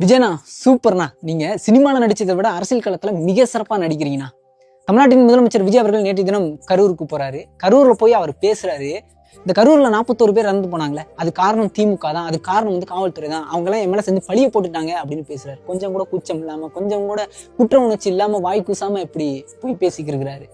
விஜயண்ணா சூப்பர்ண்ணா. நீங்க சினிமால நடிச்சதை விட அரசியல் களத்துல மிக சிறப்பா நடிக்கிறீங்கண்ணா. தமிழ்நாட்டின் முதலமைச்சர் விஜய் அவர்கள் நேற்று தினம் கரூருக்கு போறாரு. கரூர்ல போய் அவர் பேசுறாரு. இந்த கரூர்ல 41 பேர் இறந்து போனாங்களே, அது காரணம் திமுக தான், அது காரணம் காவல்துறை தான், அவங்க எல்லாம் என் மேல சேர்ந்து பழிய போட்டுட்டாங்க அப்படின்னு பேசுறாரு. கொஞ்சம் கூட கூச்சம் இல்லாம, கொஞ்சம் கூட குற்ற உணர்ச்சி இல்லாம, வாய் கூசாம எப்படி போய் பேசிக்கிறாரு.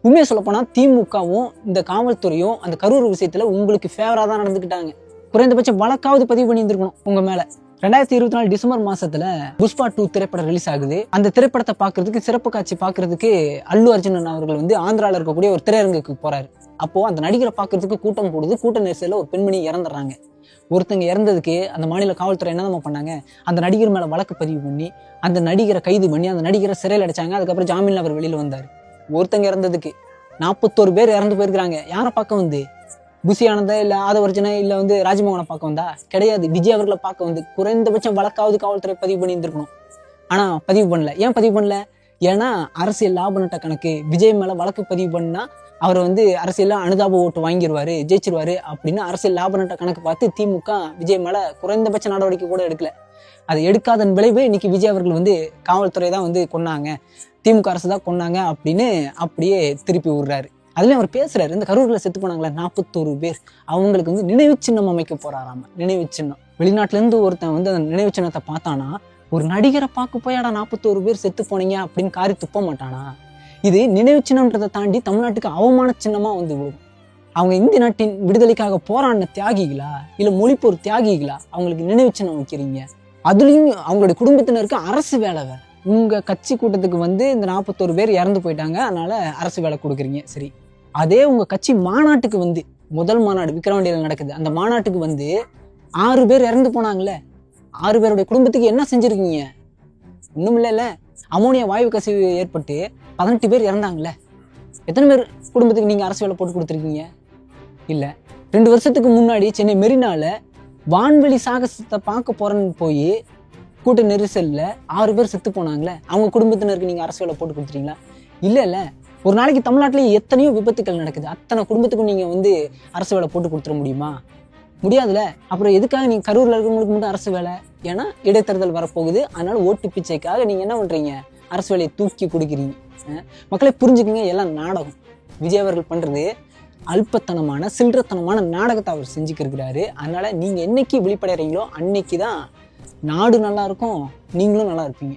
உண்மையை சொல்ல போனா திமுகவும் இந்த காவல்துறையும் அந்த கரூர் விஷயத்துல உங்களுக்கு ஃபேவரா தான் நடந்துக்கிட்டாங்க. குறைந்தபட்சம் வழக்காவது பதிவு பண்ணி இருந்திருக்கணும் உங்க மேல. 2024 டிசம்பர் மாசத்துல புஷ்பா 2 திரைப்படம் ரிலீஸ் ஆகுது. அந்த திரைப்படத்தை பாக்குறதுக்கு, சிறப்பு காட்சி பாக்குறதுக்கு அல்லு அர்ஜுனன் அவர்கள் ஆந்திரால இருக்கக்கூடிய ஒரு திரையரங்குக்கு போறாரு. அப்போ அந்த நடிகரை பாக்குறதுக்கு கூட்டம் கூடுது. கூட்ட நெரிசல்ல ஒரு பெண்மணி இறந்துடுறாங்க. ஒருத்தங்க இறந்ததுக்கு அந்த மாநில காவல்துறை என்னதான் பண்ணாங்க, அந்த நடிகர் மேல வழக்கு பதிவு பண்ணி அந்த நடிகரை கைது பண்ணி அந்த நடிகரை சிறையில் அடைச்சாங்க. அதுக்கப்புறம் ஜாமீன்ல அவர் வெளியில வந்தாரு. ஒருத்தங்க இறந்ததுக்கு 41 பேர் இறந்து போயிருக்காங்க. யாரை பார்க்க வந்து? புசி ஆனந்தா இல்ல ஆதவர்ஜனா இல்ல ராஜ்மோகனை பார்க்க வந்தா? கிடையாது, விஜய் அவர்களை பார்க்க வந்து குறைந்தபட்சம் வழக்காவது காவல்துறை பதிவு பண்ணி இருந்திருக்கணும். ஆனா பதிவு பண்ணல. ஏன் பதிவு பண்ணல? ஏன்னா அரசியல் லாப நட்ட கணக்கு. விஜய் மேல வழக்கு பதிவு பண்ணா அவர் அரசியல்ல அனுதாப ஓட்டு வாங்கிடுவாரு, ஜெயிச்சிருவாரு அப்படின்னு அரசியல் லாப நட்ட கணக்கு பார்த்து திமுக விஜய் மேல குறைந்தபட்ச நடவடிக்கை கூட எடுக்கல. அது எடுக்காதன் விளைவு இன்னைக்கு விஜய் அவர்கள் காவல்துறை தான் கொன்னாங்க, திமுக அரசு தான் கொன்னாங்க அப்படின்னு அப்படியே திருப்பி விடுறாரு. அதுலயும் அவர் பேசுறாரு, இந்த கரூர்ல செத்து போனாங்களே 41 பேர், அவங்களுக்கு நினைவு சின்னம் அமைக்க போறாராம. நினைவு சின்னம் வெளிநாட்டுல இருந்து ஒருத்தன் அந்த நினைவு சின்னத்தை பார்த்தானா, ஒரு நடிகரை பார்க்க போயாடா 41 பேர் செத்து போனீங்க அப்படின்னு காரி துப்ப மாட்டானா? இது நினைவு சின்னம்ன்றதை தாண்டி தமிழ்நாட்டுக்கு அவமான சின்னமா விடும். அவங்க இந்திய நாட்டின் விடுதலைக்காக போராடின தியாகிகளா இல்ல மொழிப்போர் தியாகிகளா? அவங்களுக்கு நினைவு சின்னம் வைக்கிறீங்க. அதுலயும் அவங்களுடைய குடும்பத்தினருக்கு அரசு வேலை வேற. உங்க கட்சி கூட்டத்துக்கு இந்த 41 பேர் இறந்து போயிட்டாங்க, அதனால அரசு வேலை கொடுக்குறீங்க. சரி, அதே உங்க கட்சி மாநாட்டுக்கு முதல் மாநாடு விக்கிரவாண்டியில நடக்குது. அந்த மாநாட்டுக்கு 6 பேர் இறந்து போனாங்களே, 6 பேருடைய குடும்பத்துக்கு என்ன செஞ்சிருக்கீங்க? ஒண்ணும் இல்லைல்ல. அமோனியா வாயு கசிவு ஏற்பட்டு 18 பேர் இறந்தாங்களே, எத்தனை பேர் குடும்பத்துக்கு நீங்க அரசு வேலை போட்டு கொடுத்துருக்கீங்க? இல்ல. 2 வருஷத்துக்கு முன்னாடி சென்னை மெரினால வான்வெளி சாகசத்தை பார்க்க போறேன்னு போய் கூட்ட நெரிசல்ல 6 பேர் செத்து போனாங்களே, அவங்க குடும்பத்தினருக்கு நீங்க அரசு வேலை போட்டு கொடுத்துட்டீங்களா? இல்ல. ஒரு நாளைக்கு தமிழ்நாட்டிலேயே எத்தனையோ விபத்துக்கள் நடக்குது. அத்தனை குடும்பத்துக்கும் நீங்க அரசு வேலை போட்டு கொடுத்துட முடியுமா? முடியாதுல. அப்புறம் எதுக்காக நீங்க கரூர்ல இருக்கிறவங்களுக்கு மட்டும் அரசு வேலை? ஏன்னா இடைத்தேர்தல் வரப்போகுது, அதனால ஓட்டு பிச்சைக்காக நீங்க என்ன பண்றீங்க? அரசு வேலையை தூக்கி கொடுக்குறீங்க. மக்களை புரிஞ்சுக்குங்க, எல்லாம் நாடகம். விஜய் அவர்கள் பண்றது அல்பத்தனமான சில்லறத்தனமான நாடகத்தை அவர் செஞ்சுக்கிறாரு. அதனால நீங்க என்னைக்கு வெளிப்படைறீங்களோ அன்னைக்குதான் நாடு நல்லா இருக்கும், நீங்களும் நல்லா இருப்பீங்க.